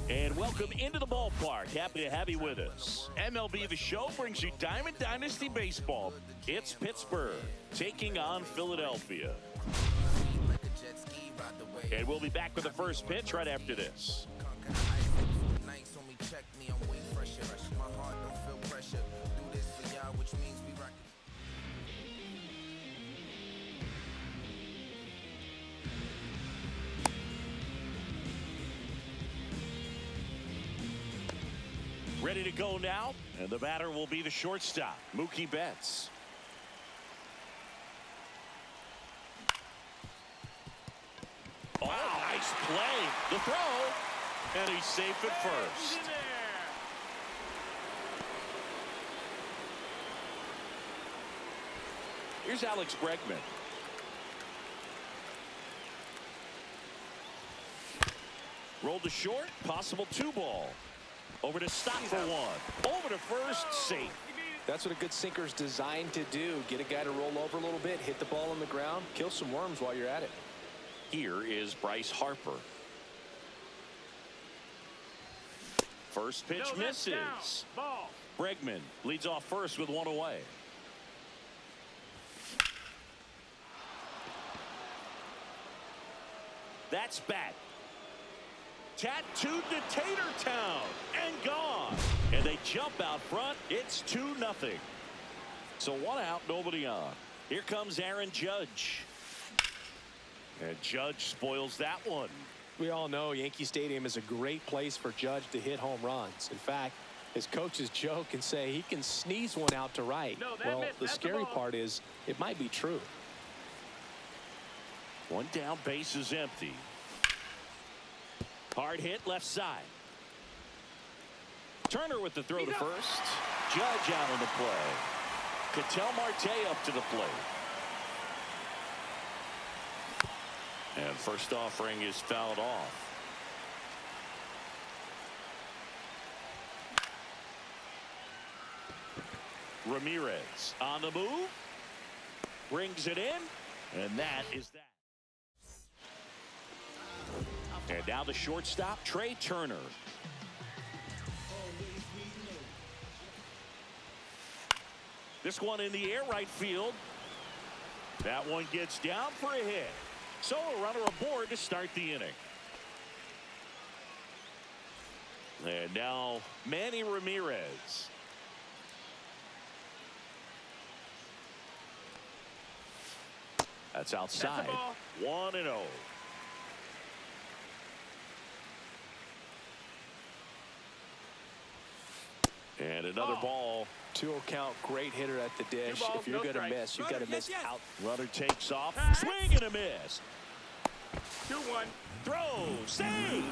And welcome into the ballpark. Happy to have you with us. MLB The Show brings you Diamond Dynasty Baseball. It's Pittsburgh taking on Philadelphia. And we'll be back with the first pitch right after this. Ready to go now, and the batter will be the shortstop, Mookie Betts. Oh, nice play. The throw, and he's safe at first. Here's Alex Bregman. Rolled to short, possible 2-ball. Over to stop for one. Over to first, safe. That's what a good sinker's designed to do. Get a guy to roll over a little bit, hit the ball on the ground, kill some worms while you're at it. Here is Bryce Harper. First pitch misses. Ball. Bregman leads off first with one away. That's back. Tattooed to Tatertown and gone. And they jump out front. It's 2-0. So 1 out, nobody on. Here comes Aaron Judge. And Judge spoils that one. We all know Yankee Stadium is a great place for Judge to hit home runs. In fact, his coaches joke and say he can sneeze one out to right. Well, the scary part is it might be true. One down, base is empty. Hard hit left side. Turner with the throw to first. Judge out on the play. Ketel Marte up to the plate. And first offering is fouled off. Ramirez on the move. Brings it in. And that is that. And now the shortstop, Trey Turner. This one in the air, right field. That one gets down for a hit. So a runner aboard to start the inning. And now Manny Ramirez. That's outside. 1-0. And another ball. 2-0 count, great hitter at the dish. If you're going to miss, you've got to miss out. Runner takes off. Swing and a miss. 2-1. Throw. Save.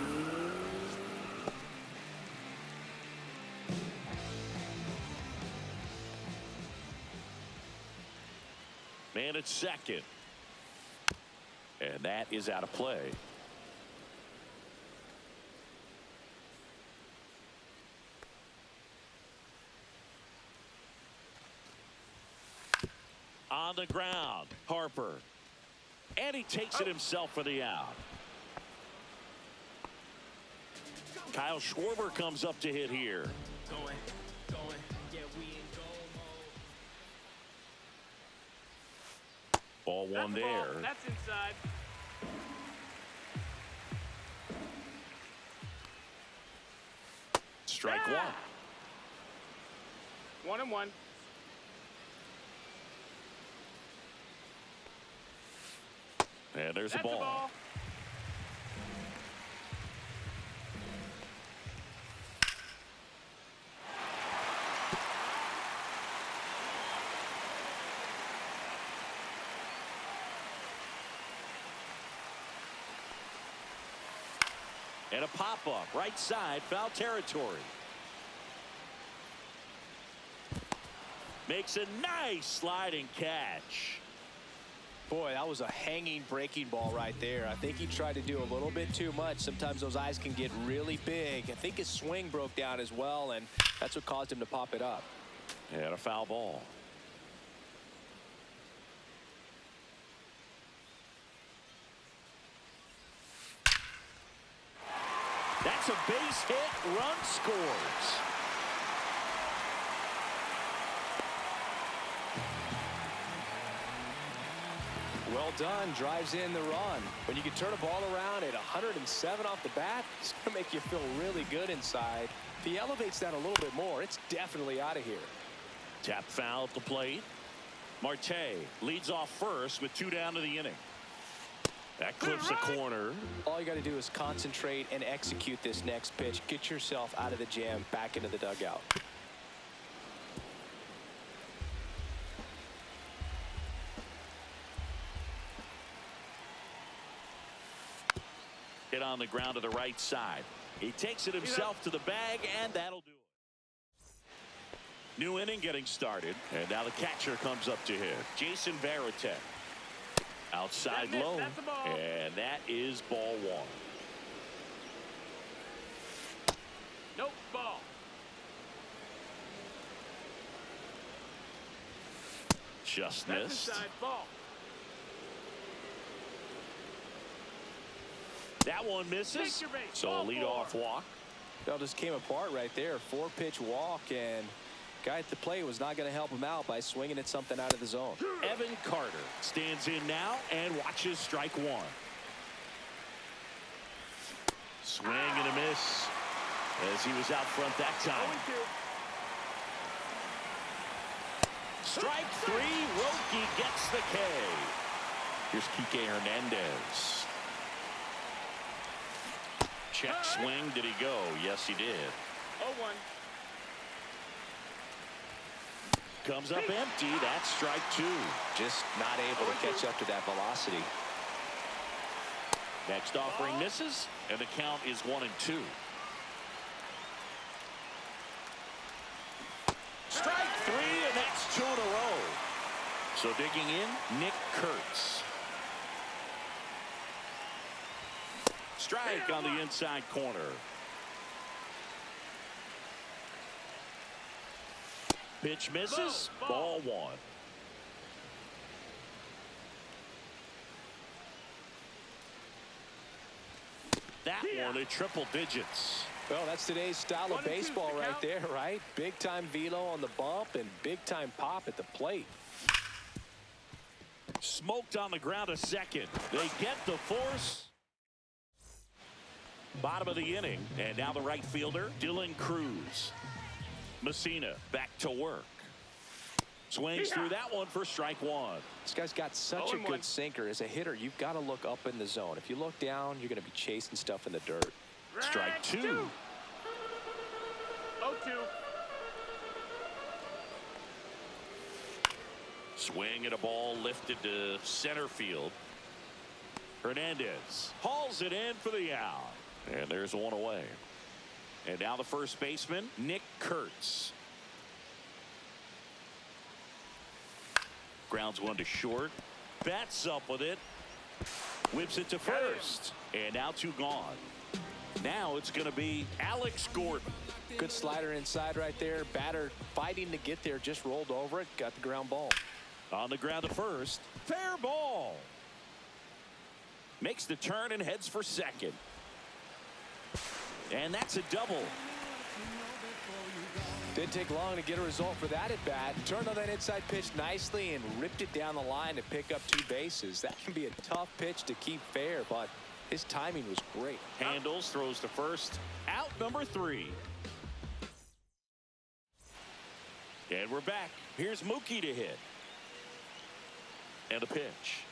Man at second. And that is out of play. On the ground, Harper. And he takes it himself for the out. Kyle Schwarber comes up to hit here. Ball one there. That's inside. Strike one. 1-1. And there's a ball. And a pop-up, right side, foul territory. Makes a nice sliding catch. Boy, that was a hanging breaking ball right there. I think he tried to do a little bit too much. Sometimes those eyes can get really big. I think his swing broke down as well, and that's what caused him to pop it up. And a foul ball. That's Gets a base hit. Run scores. Well done. Drives in the run. When you can turn a ball around at 107 off the bat, it's going to make you feel really good inside. If he elevates that a little bit more, it's definitely out of here. Tap foul at the plate. Marte leads off first with 2 down to the inning. That clips the corner. All you got to do is concentrate and execute this next pitch. Get yourself out of the jam, back into the dugout. Hit on the ground to the right side. He takes it himself to the bag, and that'll do it. New inning getting started, and now the catcher comes up to hit. Jason Varitek. Outside low, and that is ball 1. Nope, ball. Just That's missed. inside, ball. That one misses. Take your base. So a Ball leadoff 4. walk. That just came apart right there. 4-pitch walk, and guy at the plate was not going to help him out by swinging at something out of the zone. Evan Carter stands in now and watches strike 1. Swing and a miss as he was out front that time. 0-2. Strike 3. Roki gets the K. Here's Kike Hernandez. Check swing. Did he go? Yes, he did. 0-1. Comes up empty. That's strike 2. Just not able to catch up to that velocity. Next offering misses, and the count is 1-2. Strike 3, and that's 2 in a row. So digging in, Nick Kurtz. Strike on the inside corner. Pitch misses. Ball 1. That one at triple digits. Well, that's today's style of 1-2 baseball the right count. there, right? Big time velo on the bump and big time pop at the plate. Smoked on the ground a second. They get the force. Bottom of the inning, and now the right fielder, Dylan Cruz. Messina back to work. Swings through that one for strike 1. This guy's got such a 0-1. good sinker. As a hitter, you've got to look up in the zone. If you look down, you're going to be chasing stuff in the dirt. Strike 2. 0-2. Swing and a ball lifted to center field. Hernandez hauls it in for the out. And there's one away. And now the first baseman, Nick Kurtz. Grounds one to short. Bats up with it. Whips it to first. And now 2 gone. Now it's going to be Alex Gordon. Good slider inside right there. Batter fighting to get there. Just rolled over it. Got the ground ball. On the ground to first. Fair ball. Makes the turn and heads for second. And that's a double. Didn't take long to get a result for that at bat. Turned on that inside pitch nicely and ripped it down the line to pick up 2 bases. That can be a tough pitch to keep fair, but his timing was great. Handles, throws to first. Out number 3. And we're back. Here's Mookie to hit. And a pitch.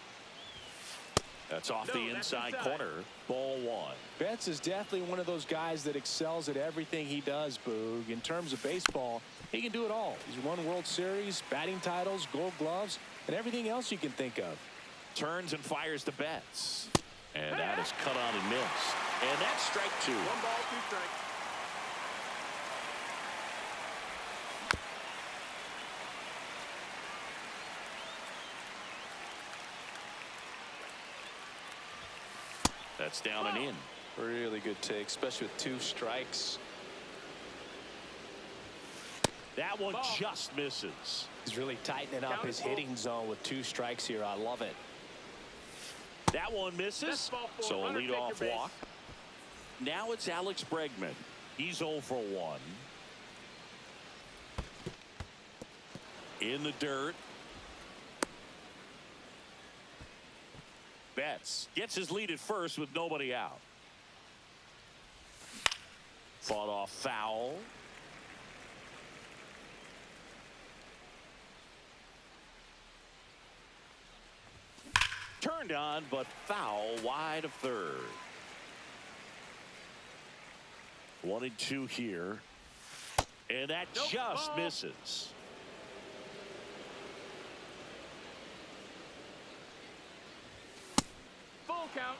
That's off the inside corner. Ball 1. Betts is definitely one of those guys that excels at everything he does, Boog. In terms of baseball, he can do it all. He's won World Series, batting titles, gold gloves, and everything else you can think of. Turns and fires to Betts. And that is cut on and missed. And that's strike 2. 1 ball, 2 strikes. That's down and in. Really good take, especially with 2 strikes. That one just misses. He's really tightening up his hitting zone with 2 strikes here. I love it. That one misses. That's ball 4. So a Runner, take leadoff your base. walk. Now it's Alex Bregman. He's 0 for 1. In the dirt. Betts gets his lead at first with nobody out. Fought off foul. Turned on, but foul wide of third. 1-2 here. And that just misses. Full count.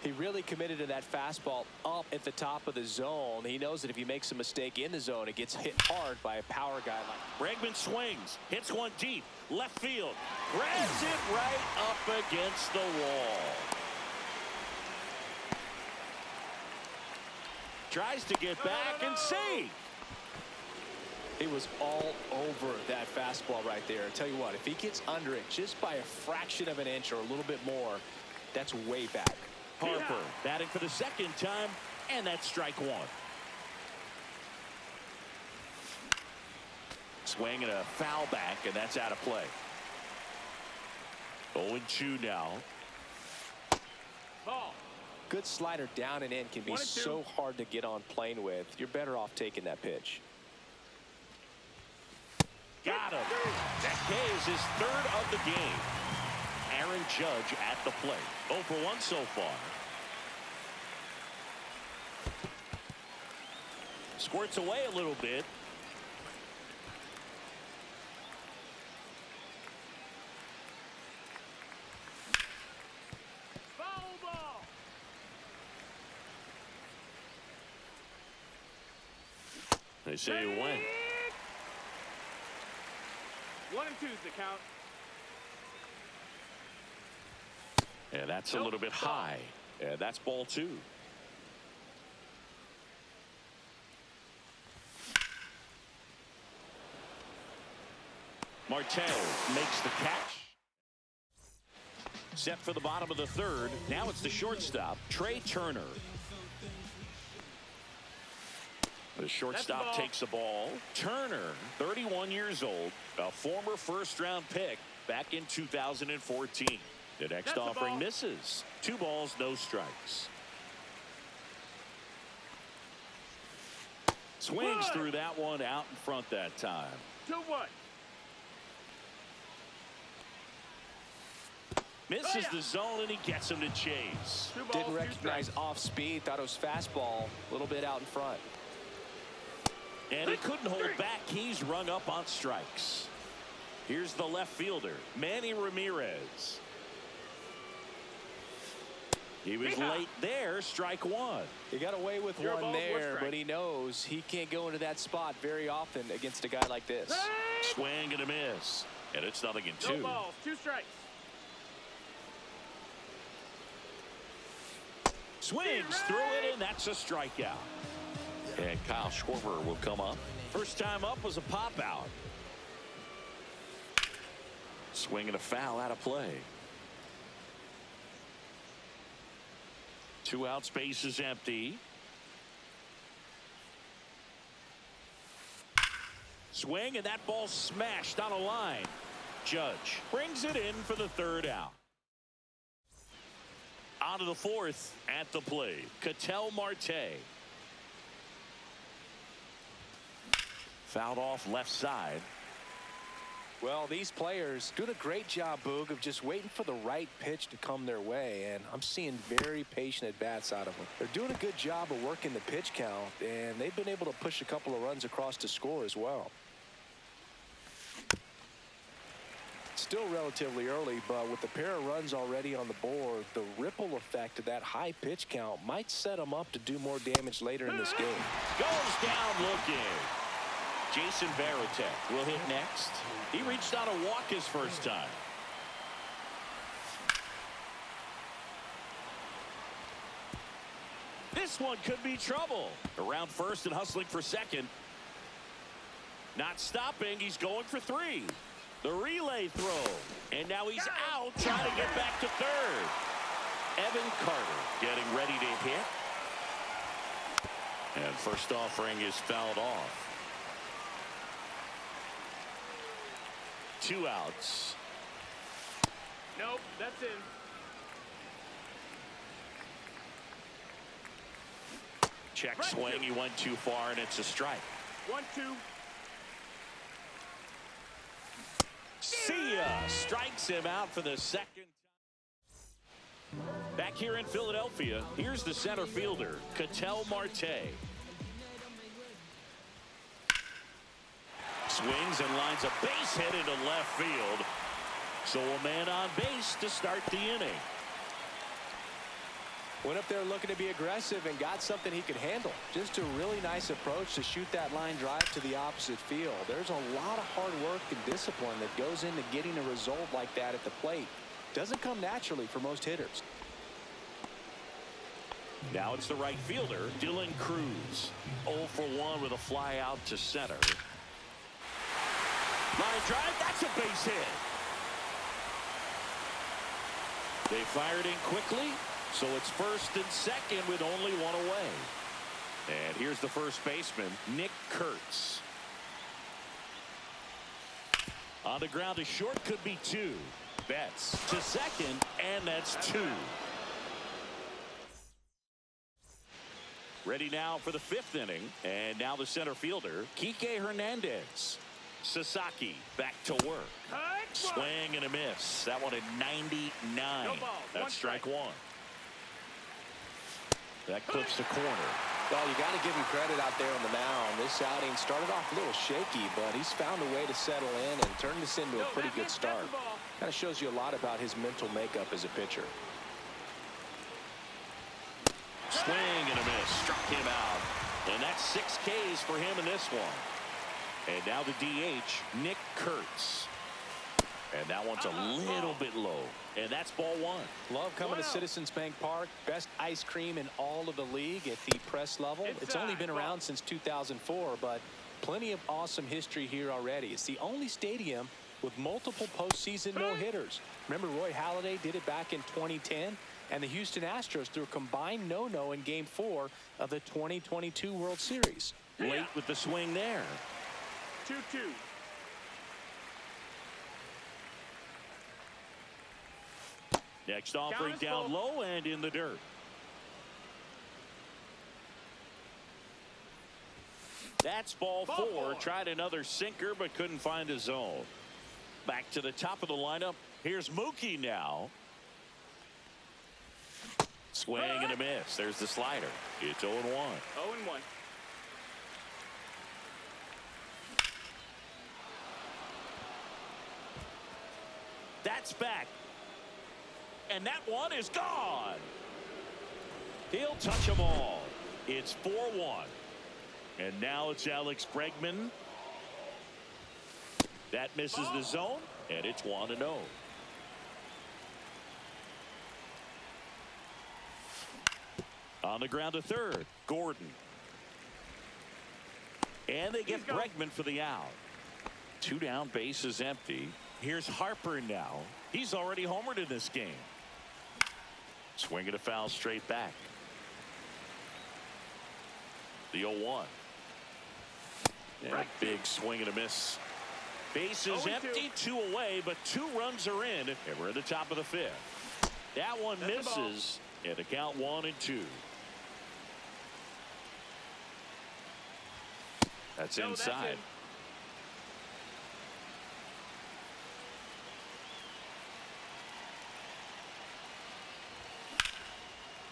He really committed to that fastball up at the top of the zone. He knows that if he makes a mistake in the zone, it gets hit hard by a power guy like Bregman swings, hits one deep, left field, grabs it right up against the wall. Tries to get back and save. He was all over that fastball right there. I tell you what, if he gets under it just by a fraction of an inch or a little bit more, that's way back. Harper batting for the second time, and that's strike one. Swing and a foul back, and that's out of play. 0-2 now. Ball. Good slider down and in can be 1-2. so hard to get on plane with. You're better off taking that pitch. Got him. That K is his third of the game. Aaron Judge at the plate. 0 for 1 so far. Squirts away a little bit. Foul ball. They say when. 1-2's the count. Yeah, that's a little bit high. Yeah, that's ball 2. Marte makes the catch. Set for the bottom of the third. Now it's the shortstop, Trey Turner. The shortstop takes the ball. Turner, 31 years old, a former first-round pick back in 2014. The next offering misses. 2 balls, no strikes. Swings through that one out in front that time. 2-1. Misses the zone, and he gets him to chase. 2 balls, Didn't 2 recognize strikes. off speed. Thought it was fastball. A little bit out in front. And he couldn't hold back. He's rung up on strikes. Here's the left fielder, Manny Ramirez. He was late there, strike 1. He got away with Zero one balls, 1 there, strike. but he knows he can't go into that spot very often against a guy like this. Swing and a miss. And it's 0-2. No balls, 2 strikes. Swings through it, and that's a strikeout. And Kyle Schwarber will come up. First time up was a pop out. Swing and a foul out of play. 2 outs, base is empty. Swing, and that ball smashed on a line. Judge brings it in for the 3rd out. On to the 4th at the plate, Ketel Marte. Fouled off left side. Well, these players doing a great job, Boog, of just waiting for the right pitch to come their way, and I'm seeing very patient at-bats out of them. They're doing a good job of working the pitch count, and they've been able to push a couple of runs across to score as well. Still relatively early, but with the pair of runs already on the board, the ripple effect of that high pitch count might set them up to do more damage later in this game. Goes down looking. Jason Varitek will hit next. He reached out a walk his first time. This one could be trouble. Around first and hustling for second. Not stopping. He's going for 3. The relay throw. And now he's out trying to get back to third. Evan Carter getting ready to hit. And first offering is fouled off. 2 outs. Nope, that's in. Check swing. He went too far, and it's a strike. 1-2. See ya. Strikes him out for the second time. Back here in Philadelphia, here's the center fielder, Ketel Marte. Swings and lines a base hit into left field. So a man on base to start the inning. Went up there looking to be aggressive and got something he could handle. Just a really nice approach to shoot that line drive to the opposite field. There's a lot of hard work and discipline that goes into getting a result like that at the plate. Doesn't come naturally for most hitters. Now it's the right fielder, Dylan Cruz. 0 for 1 with a fly out to center. Line drive, that's a base hit. They fired in quickly, so it's first and second with only 1 away. And here's the first baseman, Nick Kurtz. On the ground to short, could be 2. Betts to second, and that's 2. Ready now for the 5th inning, and now the center fielder, Kike Hernandez. Sasaki back to work. Swing and a miss. That one at 99. No ball. That's strike 1. That clips the corner. Well, you got to give him credit out there on the mound. This outing started off a little shaky, but he's found a way to settle in and turn this into a pretty good start. Kind of shows you a lot about his mental makeup as a pitcher. Swing and a miss. Struck him out. And that's 6 Ks for him in this one. And now the DH, Nick Kurtz. And that one's a little bit low. And that's ball 1. Love coming to Citizens Bank Park. Best ice cream in all of the league at the press level. It's only been around since 2004, but plenty of awesome history here already. It's the only stadium with multiple postseason no-hitters. Remember Roy Halladay did it back in 2010? And the Houston Astros threw a combined no-no in Game 4 of the 2022 World Series. Late with the swing there. 2-2. Next offering down low and in the dirt. That's ball 4. Tried another sinker but couldn't find a zone. Back to the top of the lineup. Here's Mookie now. Swing and a miss. There's the slider. It's 0-1. 0-1. That's back. And that one is gone. He'll touch them all. It's 4-1. And now it's Alex Bregman. That misses the zone, and it's 1-0. On the ground to third, Gordon. And they get Bregman for the out. 2 down, base is empty. Here's Harper now. He's already homered in this game. Swinging a foul straight back. The 0-1. And a big swing and a miss. Base is empty, 2 away, but 2 runs are in, and we're at the top of the 5th. That one misses, and the count 1-2. That's inside.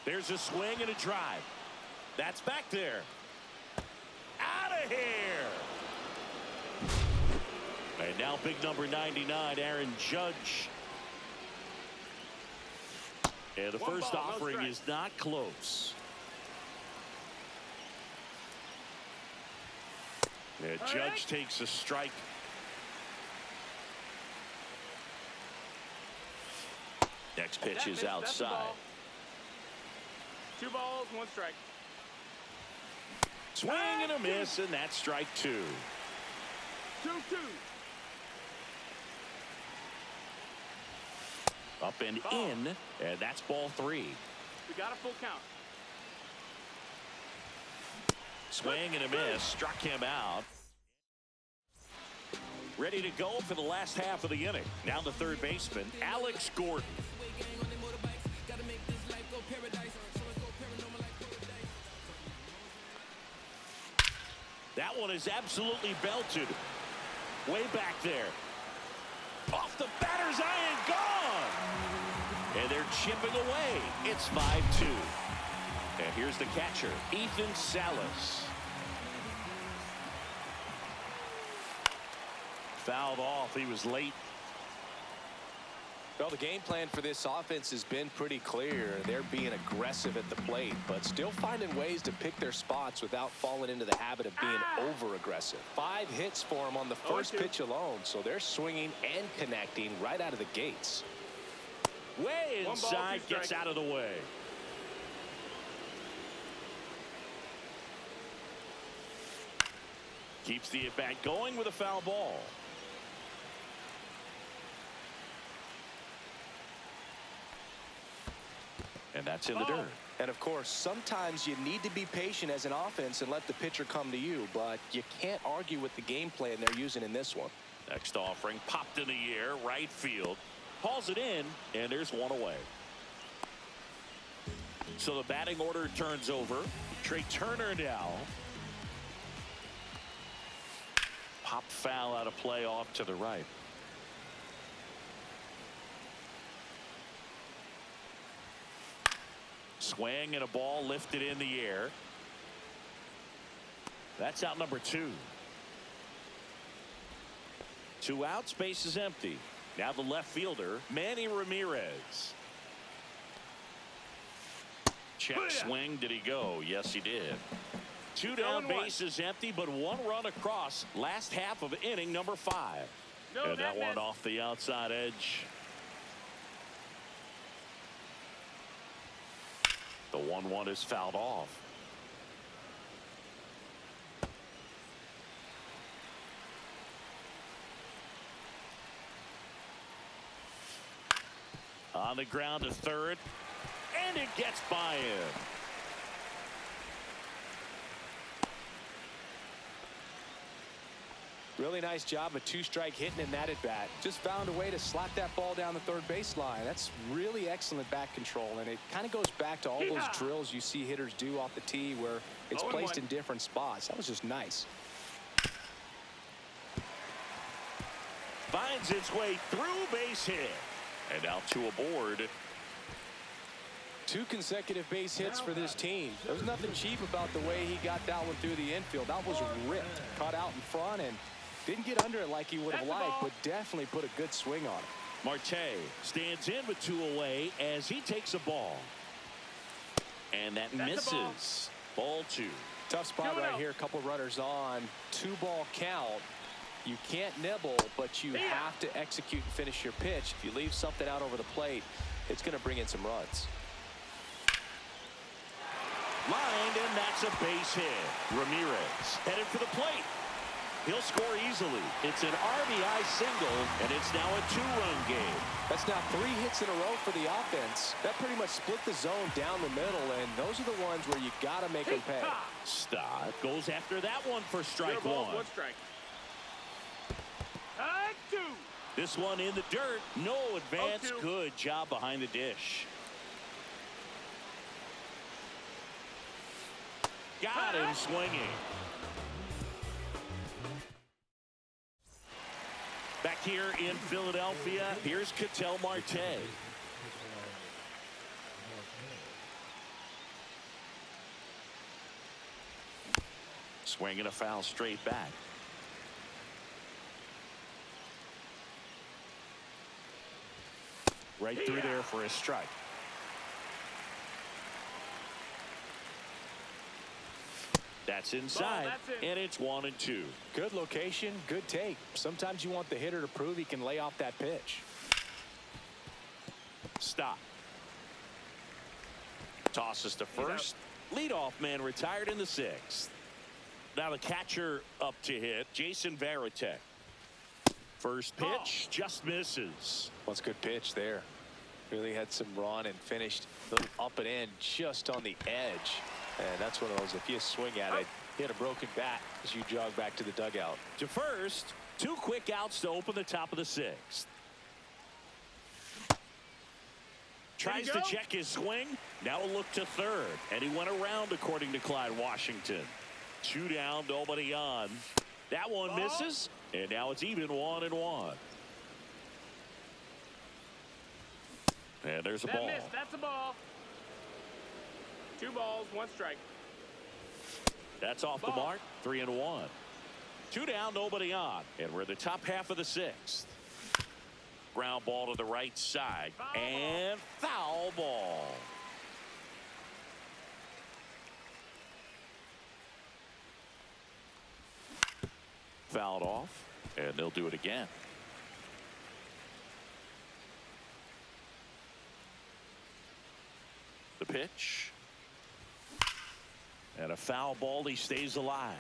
There's a swing and a drive. That's back there. Out of here. And now big number 99, Aaron Judge. And the first offering is not close. And Judge takes a strike. Next pitch is outside. 2 balls, 1 strike. Swing and a miss, and that's strike 2. 2-2. Up and in, and that's ball 3. We got a full count. Swing and a miss. Struck him out. Ready to go for the last half of the inning. Now the third baseman, Alex Gordon. That one is absolutely belted. Way back there. Off the batter's iron, gone! And they're chipping away. It's 5-2. And here's the catcher, Ethan Salas. Fouled off. He was late. Well, the game plan for this offense has been pretty clear. They're being aggressive at the plate, but still finding ways to pick their spots without falling into the habit of being over-aggressive. 5 hits for them on the first pitch alone, so they're swinging and connecting right out of the gates. Way inside, gets out of the way. Keeps the at-bat going with a foul ball. And that's in the dirt. And of course, sometimes you need to be patient as an offense and let the pitcher come to you, but you can't argue with the game plan they're using in this one. Next offering popped in the air, right field. Hauls it in, and there's one away. So the batting order turns over. Trey Turner now. Pop foul out of play off to the right. Swing and a ball lifted in the air. That's out number 2. 2 outs, base is empty. Now the left fielder, Manny Ramirez. Check swing. Did he go? Yes, he did. 2 down, base is empty, but 1 run across. Last half of inning number 5. And that one off the outside edge. The 1-1 is fouled off. On the ground to third, and it gets by him. Really nice job of 2-strike hitting in that at bat. Just found a way to slap that ball down the third baseline. That's really excellent bat control, and it kind of goes back to all those drills you see hitters do off the tee where it's placed in different spots. That was just nice. Finds its way through, base hit. And now 2 aboard. 2 consecutive base hits for this team. There's nothing cheap about the way he got that one through the infield. That was ripped. Caught out in front and didn't get under it like he would have liked, but definitely put a good swing on it. Marte stands in with 2 away as he takes a ball. And that misses. Ball 2. Tough spot right here. A couple runners on. 2-ball count. You can't nibble, but you have to execute and finish your pitch. If you leave something out over the plate, it's going to bring in some runs. Lined, and that's a base hit. Ramirez headed for the plate. He'll score easily. It's an RBI single, and it's now a 2-run game. That's now 3 hits in a row for the offense. That pretty much split the zone down the middle, and those are the ones where you got to make them pay. Stott goes after that one for strike 1. 1 strike. 2. This one in the dirt. No advance. Good job behind the dish. Got him swinging. Back here in Philadelphia, here's Ketel Marte. Swinging a foul straight back. Right through there for a strike. That's inside, and it's 1-2. Good location, good take. Sometimes you want the hitter to prove he can lay off that pitch. Stop. Tosses to first. Leadoff man retired in the 6th. Now the catcher up to hit, Jason Varitek. First pitch just misses. What's good pitch there. Really had some run and finished a little up and in just on the edge. And that's one of those, if you swing at it, He had a broken bat as you jog back to the dugout. To first, 2 quick outs to open the top of the 6th. Tries to check his swing. Now a look to third. And he went around, according to Clyde Washington. 2 down, nobody on. That one misses. And now it's even 1-1. And there's a ball. That's a ball. 2 balls, 1 strike. That's off the mark. 3-1. 2 down, nobody on. And we're in the top half of the 6th. Ground ball to the right side. And foul ball. Fouled off. And they'll do it again. The pitch. And a foul ball. He stays alive.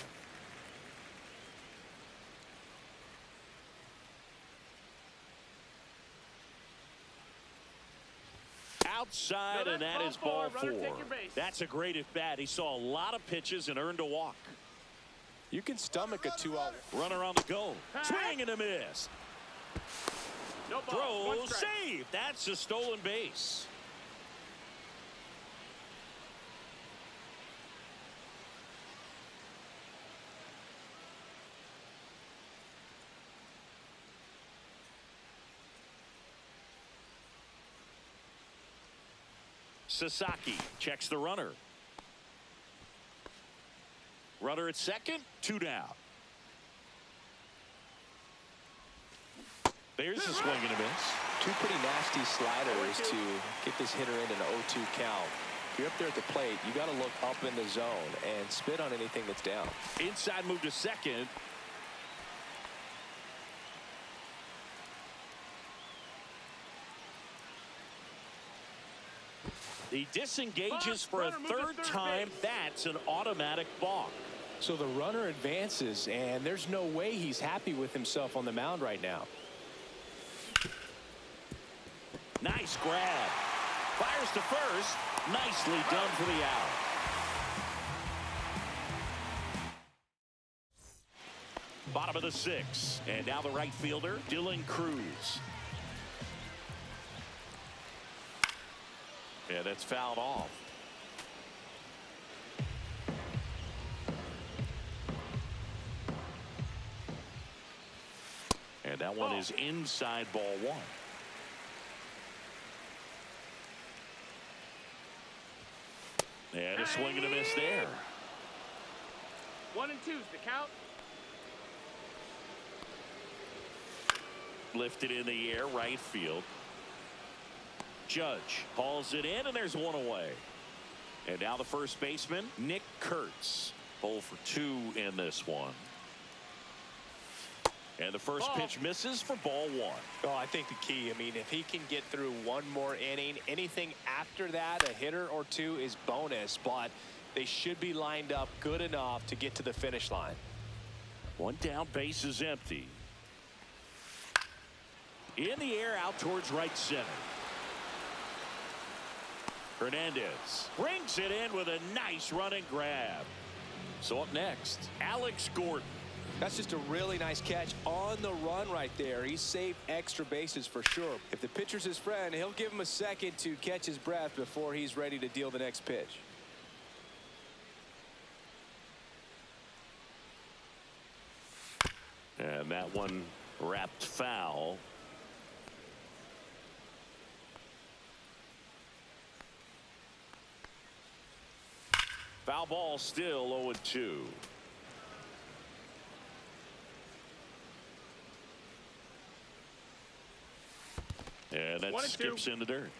Outside, and that is ball 4. That's a great at bat. He saw a lot of pitches and earned a walk. You can stomach a 2-out. Runner on the go. Swing and a miss. No ball. Throw, save. That's a stolen base. Sasaki checks the runner. Runner at second, 2 down. There's a swing and a miss. 2 pretty nasty sliders to get this hitter in an 0-2 count. If you're up there at the plate, you got to look up in the zone and spit on anything that's down. Inside move to second. He disengages for a 3rd time. That's an automatic balk. So the runner advances, and there's no way he's happy with himself on the mound right now. Nice grab. Fires to first. Nicely done for the out. Bottom of the 6th. And now the right fielder, Dylan Cruz. Yeah, that's fouled off. And that one is inside ball 1. And a swing and a miss there. 1 and 2's the count. Lifted in the air, right field. Judge hauls it in, and there's 1 away. And now the first baseman, Nick Kurtz. 0 for 2 in this one. And the first pitch misses for ball 1. Oh, I think the key, I mean, if he can get through 1 more inning, anything after that, a hitter or 2 is bonus, but they should be lined up good enough to get to the finish line. 1 down, base is empty. In the air, out towards right center. Hernandez brings it in with a nice running grab. So up next, Alex Gordon. That's just a really nice catch on the run right there. He saved extra bases for sure. If the pitcher's his friend, he'll give him a second to catch his breath before he's ready to deal the next pitch. And that one wrapped foul. Foul ball, still 0-2. And that skips in the dirt.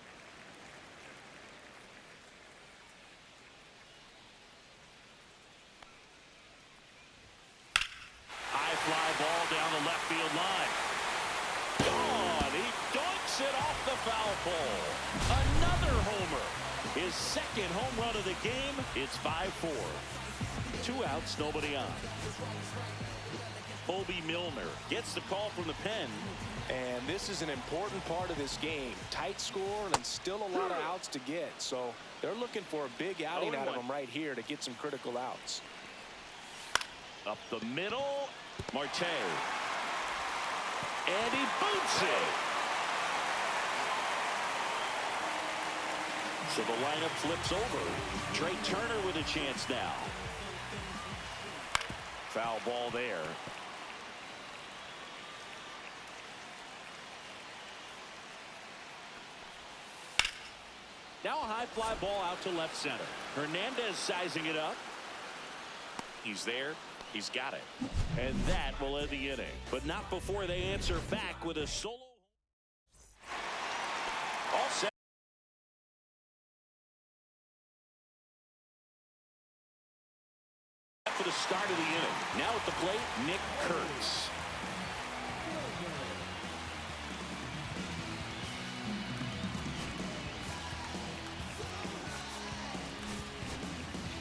High fly ball down the left field line. Gone. He dunks it off the foul pole. Another homer. His 2nd home run of the game. It's 5-4. 2 outs, nobody on. Bobby Milner gets the call from the pen. And this is an important part of this game. Tight score and still a lot of outs to get. So they're looking for a big outing out of him right here to get some critical outs. Up the middle. Marte. And he boots it. So the lineup flips over. Trey Turner with a chance now. Foul ball there. Now a high fly ball out to left center. Hernandez sizing it up. He's there. He's got it. And that will end the inning. But not before they answer back with a solo. All set. For the start of the inning. Now at the plate, Nick Kurtz.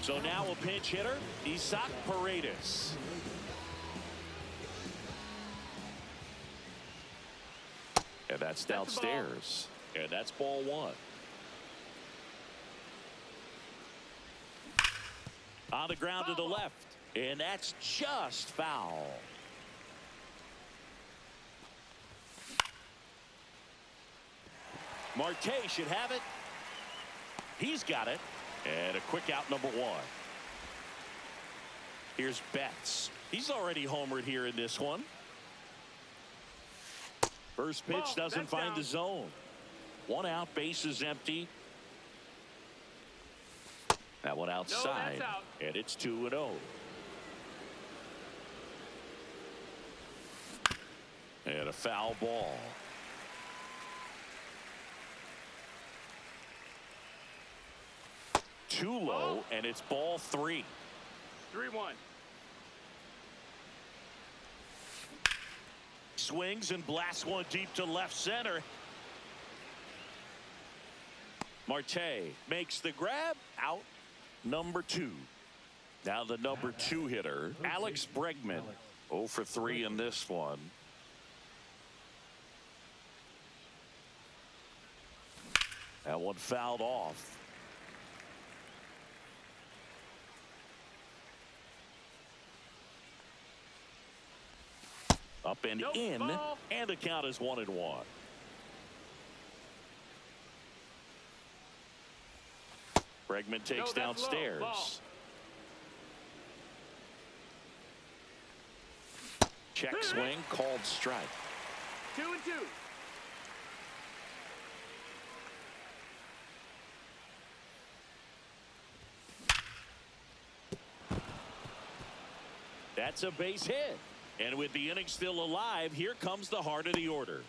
So now a pinch hitter, Isaac Paredes. And that's downstairs. And that's ball one. On the ground to the left. And that's just foul. Marte should have it. He's got it. And a quick out, number one. Here's Betts. He's already homered here in this one. First pitch doesn't find the zone. One out, base is empty. That one outside. No, out. And it's 2-0. And a foul ball. Too low, and it's ball 3. 3-1. Swings and blasts one deep to left center. Marte makes the grab. Out, number 2. Now the number 2 hitter, Alex Bregman. 0 for 3 in this one. That one fouled off. Up and in, ball. and the count is 1-1. Bregman takes downstairs. Check swing, called strike. 2-2. That's a base hit. And with the inning still alive, here comes the heart of the order.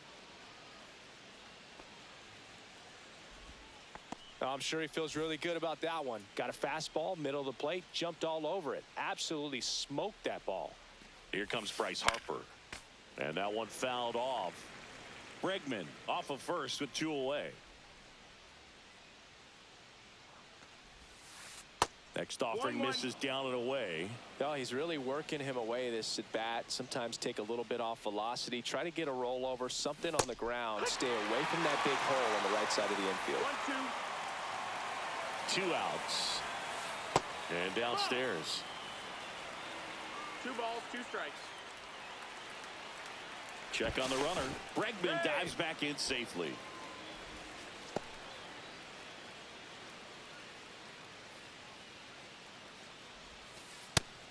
I'm sure he feels really good about that one. Got a fastball, middle of the plate, jumped all over it. Absolutely smoked that ball. Here comes Bryce Harper. And that one fouled off. Bregman off of first with 2 away. Next offering misses down and away. Oh, he's really working him away this at bat. Sometimes take a little bit off velocity. Try to get a rollover, something on the ground. Stay away from that big hole on the right side of the infield. 1-2. 2 outs. And downstairs. 2 balls, 2 strikes. Check on the runner. Bregman dives back in safely.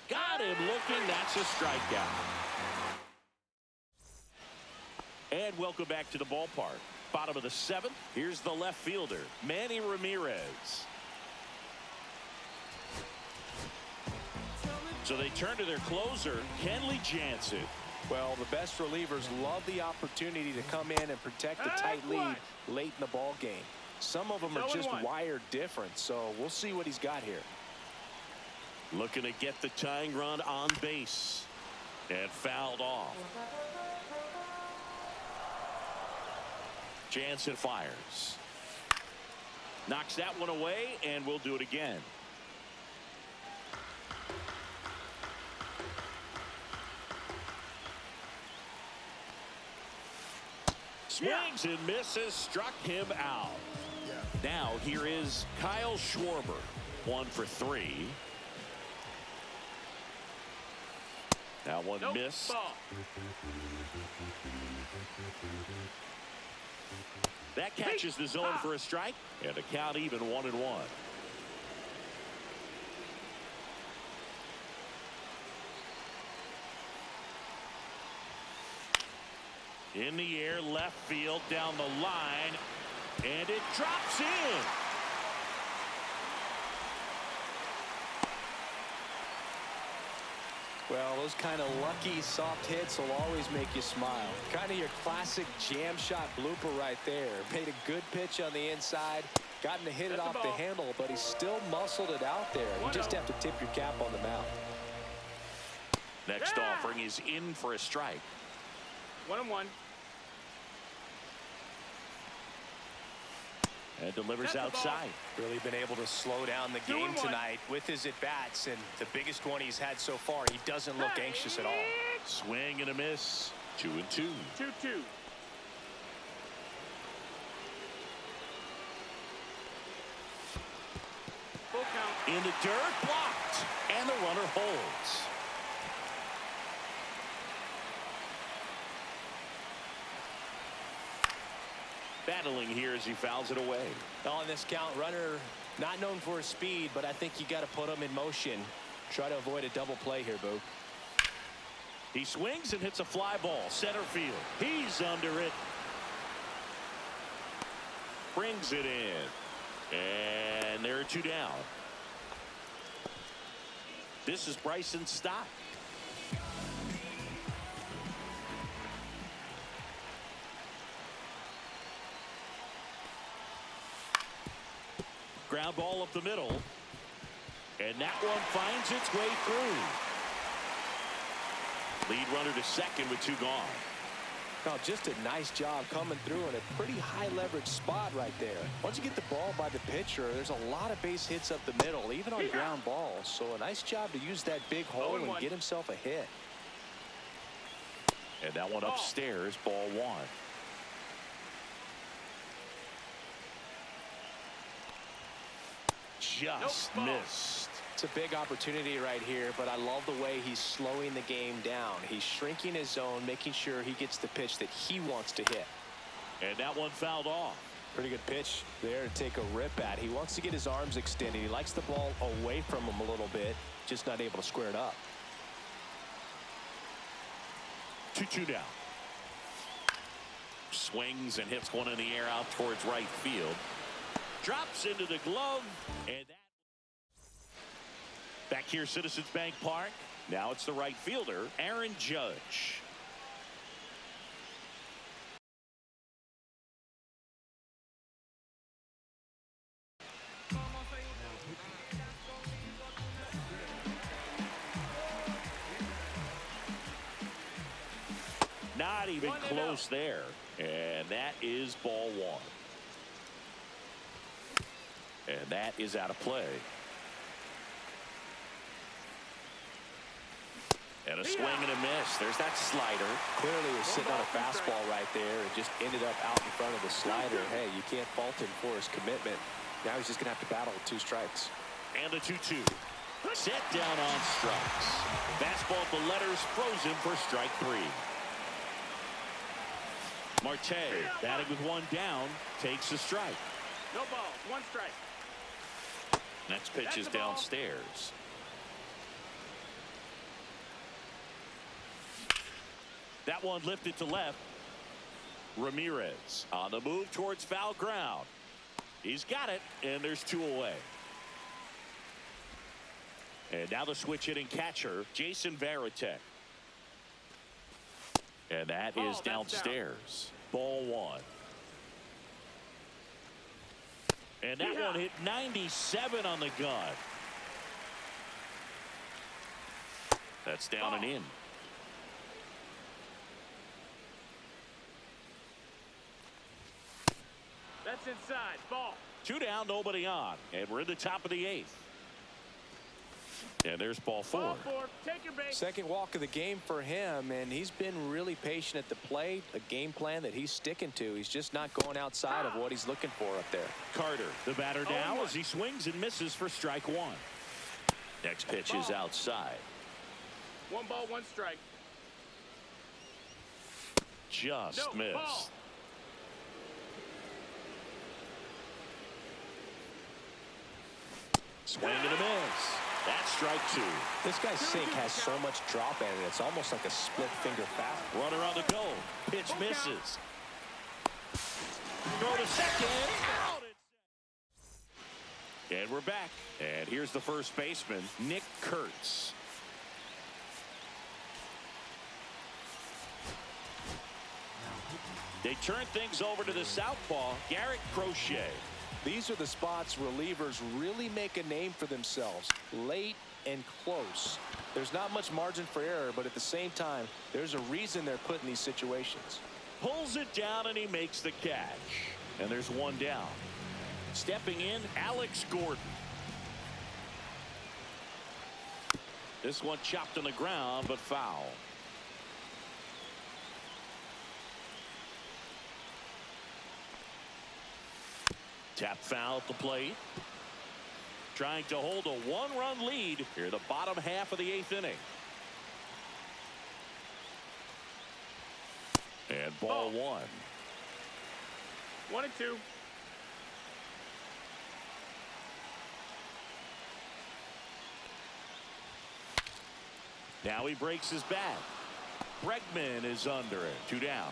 Got him looking. That's a strikeout. And welcome back to the ballpark. Bottom of the 7th. Here's the left fielder, Manny Ramirez. So they turn to their closer, Kenley Jansen. Well, the best relievers love the opportunity to come in and protect a tight lead late in the ball game. Some of them are just wired different, so we'll see what he's got here. Looking to get the tying run on base. And fouled off. Jansen fires. Knocks that one away, and we'll do it again. Swings and misses, struck him out. Now here is Kyle Schwarber. 1 for 3. That one Nope. missed. Ball. That catches the zone for a strike, and the count even 1-1. In the air, left field, down the line, and it drops in. Well, those kind of lucky soft hits will always make you smile. Kind of your classic jam shot blooper right there. Made a good pitch on the inside, gotten to hit it off the handle, but he still muscled it out there. You just have to tip your cap on the mound. Next offering is in for a strike. 1-1. And delivers outside. Really been able to slow down the game tonight with his at-bats, and the biggest one he's had so far. He doesn't look anxious at all. Swing and a miss. 2-2. 2-2. Full count. In the dirt, blocked, and the runner holds. Battling here as he fouls it away. On this count, runner not known for his speed, but I think you got to put him in motion. Try to avoid a double play here, Boo. He swings and hits a fly ball. Center field. He's under it. Brings it in. And there are 2 down. This is Bryson's stop. Ground ball up the middle. And that one finds its way through. Lead runner to second with 2 gone. Oh, just a nice job coming through in a pretty high leverage spot right there. Once you get the ball by the pitcher, there's a lot of base hits up the middle, even on ground balls. So a nice job to use that big hole and get himself a hit. And that one upstairs, ball 1. Just missed. It's a big opportunity right here, but I love the way he's slowing the game down. He's shrinking his zone, making sure he gets the pitch that he wants to hit. And that one fouled off. Pretty good pitch there to take a rip at. He wants to get his arms extended. He likes the ball away from him a little bit, just not able to square it up. 2-2 down. Swings and hits one in the air out towards right field. Drops into the glove, and that. Back here, Citizens Bank Park. Now it's the right fielder, Aaron Judge. Not even close there. And that is ball 1. And that is out of play. And a swing and a miss. There's that slider. Clearly was sitting on a fastball right there and just ended up out in front of the slider. Hey, you can't fault him for his commitment. Now he's just going to have to battle with 2 strikes. And a 2-2. Set down on strikes. Fastball at the letters, throws him for strike 3. Marte, batting with 1 down, takes a strike. No ball. 1 strike. Next pitch is downstairs. That one lifted to left. Ramirez on the move towards foul ground. He's got it, and there's 2 away. And now the switch hitting catcher, Jason Varitek. And that is downstairs. Ball 1. And that one hit 97 on the gun. That's down and in. That's inside. Ball. 2 down, nobody on. And we're in the top of the 8th. And there's ball 4. Ball 4. Take your base. Second walk of the game for him, and he's been really patient at the plate. A game plan that he's sticking to. He's just not going outside of what he's looking for up there. Carter, the batter now as he swings and misses for strike 1. Next pitch is outside. 1 ball, 1 strike. Just No, missed. ball. Swing and a miss. That's strike 2. This guy's sink has so much drop in it. It's almost like a split finger fastball. Runner on the go. Pitch misses. Throw to second. Out. And we're back. And here's the first baseman, Nick Kurtz. They turn things over to the southpaw, Garrett Crochet. These are the spots relievers really make a name for themselves. Late and close. There's not much margin for error, but at the same time, there's a reason they're put in these situations. Pulls it down and he makes the catch. And there's one down. Stepping in, Alex Gordon. This one chopped on the ground, but foul. Tap foul at the plate. Trying to hold a 1-run lead here, the bottom half of the 8th inning. And ball 1. 1 and 2. Now he breaks his bat. Bregman is under it. 2 down.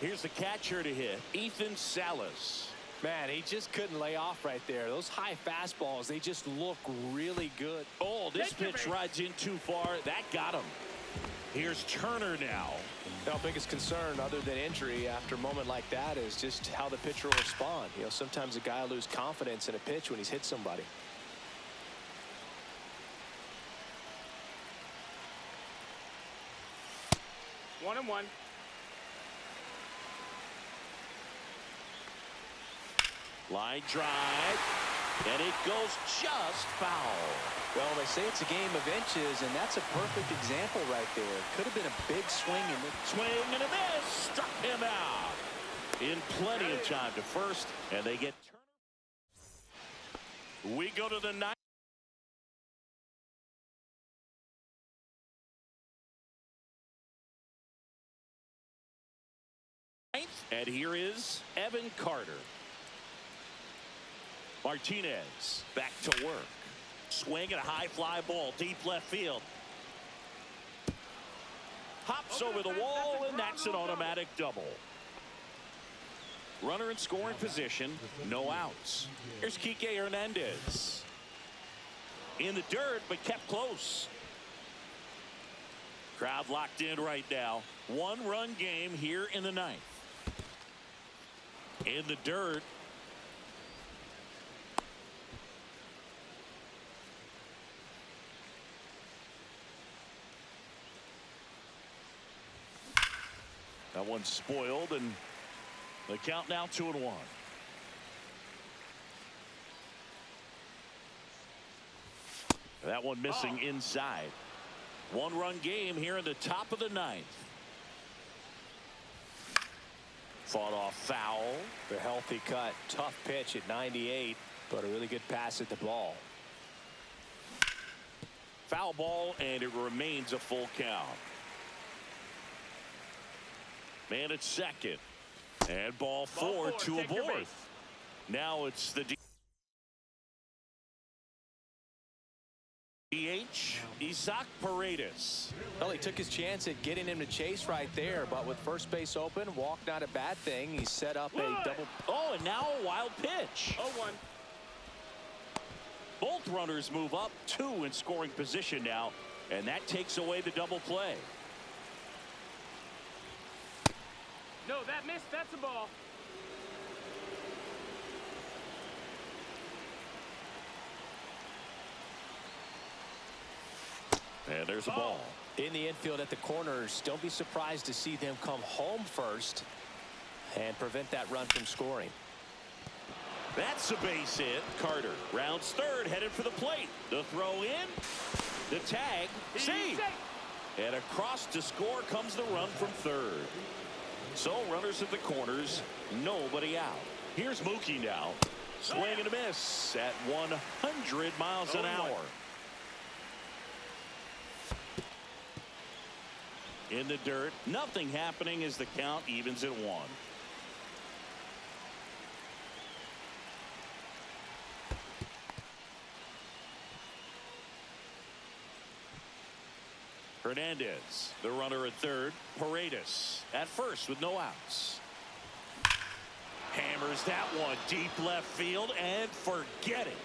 Here's the catcher to hit, Ethan Salas. Man, he just couldn't lay off right there. Those high fastballs, they just look really good. Oh, this pitch rides in too far. That got him. Here's Turner now. Now, biggest concern other than injury after a moment like that is just how the pitcher will respond. You know, sometimes a guy will lose confidence in a pitch when he's hit somebody. One and 1. Line drive, and it goes just foul. Well, they say it's a game of inches, and that's a perfect example right there. Could have been a big swing and Swing and a miss. Struck him out. In plenty of time to first, and they get Turner. We go to the 9th. And here is Evan Carter. Martinez back to work. Swing and a high fly ball deep left field. Hops over the wall, and that's an automatic double. Runner in scoring position, no outs. Here's Kike Hernandez. In the dirt, but kept close. Crowd locked in right now. 1-run game here in the 9th. In the dirt. That one's spoiled, and the count now 2-1. That one missing inside. 1-run game here in the top of the 9th. Fought off foul. The healthy cut. Tough pitch at 98, but a really good pass at the ball. Foul ball, and it remains a full count. Man at second. And ball 4 to Take your aboard. base. Now it's the DH, Isaac Paredes. Well, he took his chance at getting him to chase right there, but with first base open, walk not a bad thing. He set up a double. Oh, and now a wild pitch. 0-1. Both runners move up, 2 in scoring position now, and that takes away the double play. No, that missed. That's a ball. And there's a ball. In the infield at the corners, don't be surprised to see them come home first and prevent that run from scoring. That's a base hit. Carter rounds third, headed for the plate. The throw in, the tag, save. And across to score comes the run from third. So runners at the corners, nobody out. Here's Mookie now. Swing and a miss at 100 miles an hour. in the dirt. Nothing happening as the count evens at 1. Hernandez, the runner at third. Paredes at first with no outs. Hammers that one deep left field and forget it.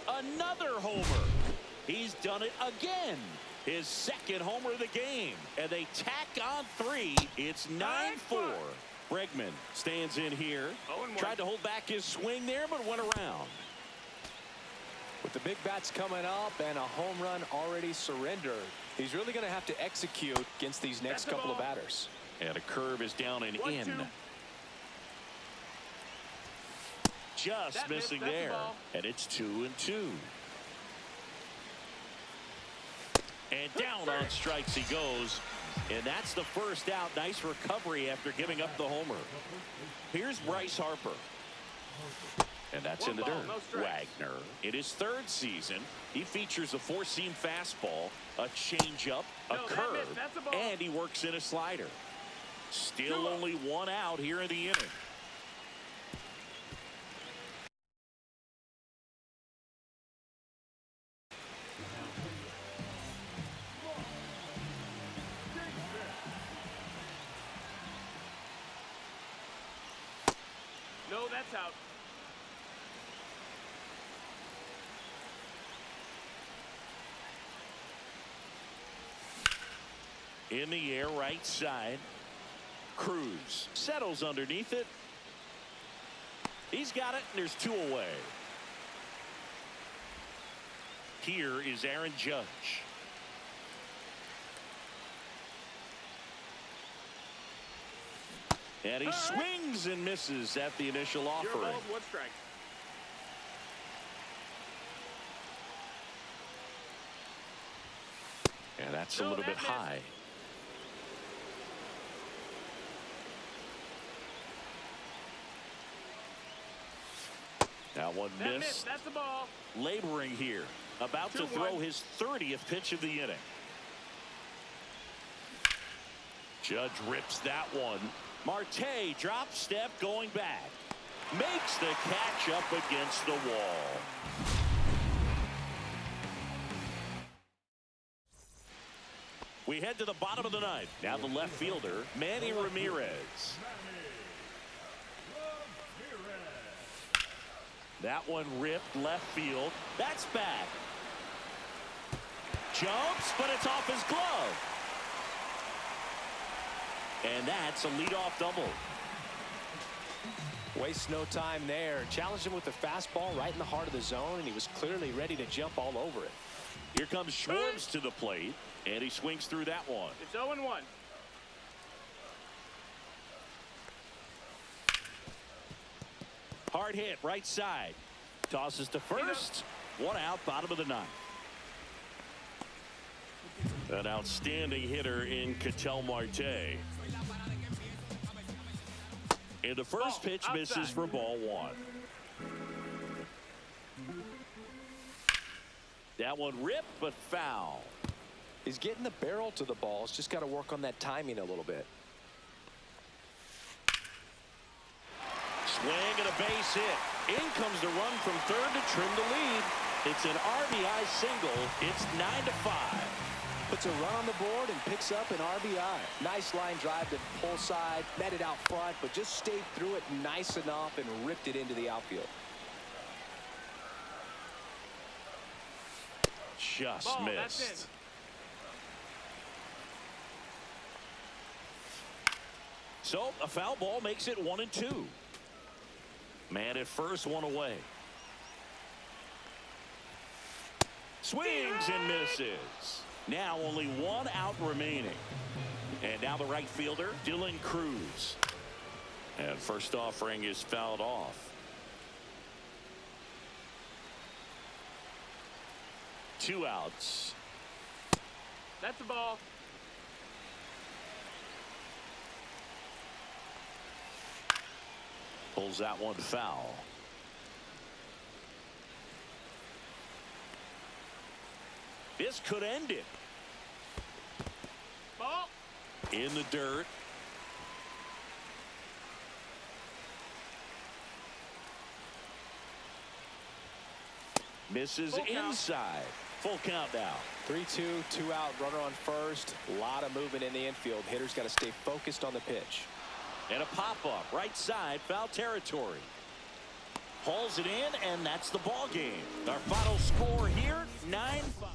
Another homer. He's done it again. His second homer of the game. And they tack on 3. It's 9-4. Bregman stands in here. Tried to hold back his swing there, but went around. With the big bats coming up and a home run already surrendered, he's really going to have to execute against these next couple of batters. And a curve is down and in. Just missing there. And it's 2-2. And down on strikes he goes. And that's the first out. Nice recovery after giving up the homer. Here's Bryce Harper. And that's in the dirt. Wagner, in his 3rd season, he features a 4-seam fastball, a changeup, a curve, and he works in a slider. Still only 1 out here in the inning. No, that's out. In the air, right side. Cruz settles underneath it. He's got it, and there's 2 away. Here is Aaron Judge. And he swings and misses at the initial offering. 1 strike. And that's a little bit high. That one missed. That's the ball. Laboring here. About to throw his 30th pitch of the inning. Judge rips that one. Marte drop step going back. Makes the catch up against the wall. We head to the bottom of the 9th. Now the left fielder, Manny Ramirez. That one ripped left field. That's back. Jumps, but it's off his glove. And that's a leadoff double. Wastes no time there. Challenged him with the fastball right in the heart of the zone, and he was clearly ready to jump all over it. Here comes Schwartz to the plate, and he swings through that one. It's 0-1. Hard hit, right side. Tosses to first. 1 out, bottom of the 9th. An outstanding hitter in Ketel Marte. And the first pitch misses for ball 1. That one ripped, but foul. He's getting the barrel to the ball. He's just got to work on that timing a little bit. Swing and a base hit. In comes the run from third to trim the lead. It's an RBI single. It's 9-5. Puts a run on the board and picks up an RBI. Nice line drive to pull side, met it out front, but just stayed through it nice enough and ripped it into the outfield. Just missed. So a foul ball makes it 1-2. Man at first, 1 away. Swings and misses. Now only 1 out remaining. And now the right fielder, Dylan Cruz. And first offering is fouled off. 2 outs. That's the ball. Pulls that one foul. This could end it. Ball. In the dirt. Misses Full count. inside. Full count now. 3-2, 2 out, runner on first. A lot of movement in the infield. Hitter's got to stay focused on the pitch. And a pop-up right side, foul territory. Hauls it in, and that's the ball game. Our final score here, 9-5.